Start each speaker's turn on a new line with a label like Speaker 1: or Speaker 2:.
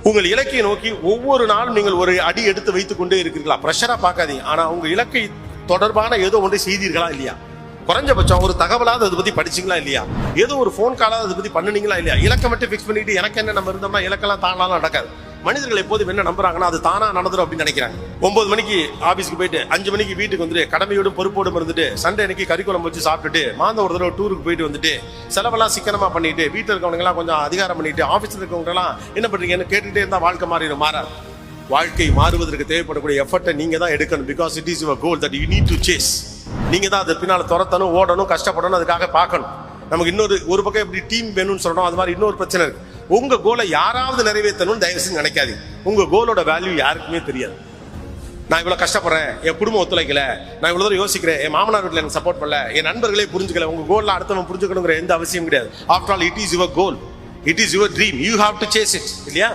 Speaker 1: உங்கள் இலக்கை நோக்கி ஒவ்வொரு நாளும் நீங்கள் ஒரு அடி எடுத்து வைத்துக் கொண்டே இருக்கிறீர்களா? பிரஷரா பார்க்காதீங்க. ஆனா உங்க இலக்கை தொடர்பான ஏதோ ஒன்றை செய்தீர்களா இல்லையா? குறைஞ்சபட்சம் ஒரு தகவலாவது அதை பத்தி படிச்சீங்களா இல்லையா? ஏதோ ஒரு போன் காலாவது அதை பத்தி பண்ணுனீங்களா இல்லையா? இலக்கை மட்டும் பிக்ஸ் பண்ணிட்டு எனக்கு என்ன நம்ம இருந்தோம்னா இலக்கெல்லாம் தானாலாம் நடக்காது. மனிதர்கள் எப்போதும் என்ன நம்புறாங்கன்னா அது தானா நடந்துடும் அப்படின்னு நினைக்கிறாங்க. 9 மணிக்கு ஆபீஸ்க்கு போயிட்டு 5 மணிக்கு வீட்டுக்கு வந்துட்டு கடமையோடும் பொறுப்போடும் இருந்துட்டு சண்டே அன்னைக்கு கறிக்குழம்பு வச்சு சாப்பிட்டுட்டு மாந்த ஒரு தடவை டூருக்கு போயிட்டு வந்துட்டு செலவெல்லாம் சிக்கனமா பண்ணிட்டு வீட்டில் இருக்கவங்க எல்லாம் கொஞ்சம் அதிகாரம் பண்ணிட்டு ஆபீஸ்ல இருக்கவங்க எல்லாம் என்ன பண்றீங்கன்னு கேட்டுட்டே இருந்தா வாழ்க்கை மாறாது. வாழ்க்கை மாறுவதற்கு தேவைப்படக்கூடிய எஃபர்ட்டை நீங்க தான் எடுக்கணும். Because it is your goal that you need to chase. நீங்க தான் அது பின்னால துரத்தணும், ஓடணும், கஷ்டப்படணும், அதுக்காக பார்க்கணும். நமக்கு ஒரு பக்கம் எப்படி டீம் வேணும்னு சொல்றோம், அது மாதிரி இன்னொரு பிரச்சனை இருக்கு. உங்க கோலை யாராவது நிறைவேற்றணும்னு தயவு செஞ்சு நினைக்காதீங்க. உங்க கோலோட வேல்யூ யாருக்குமே தெரியாது. நான் இவ்வளவு கஷ்டப்படுறேன், என் குடும்பம் ஒத்துழைக்கல, நான் இவ்வளவு தூரம் யோசிக்கிறேன், என் மாமனார் வீட்டில் எனக்கு சப்போர்ட் பண்ணல, என் நண்பர்களே புரிஞ்சுக்கல. உங்க கோல்ல அடுத்தவன் புரிஞ்சுக்கணுங்கிற எந்த அவசியம் கிடையாது. After all it is your goal, it is your dream, you have to chase it. இல்லையா?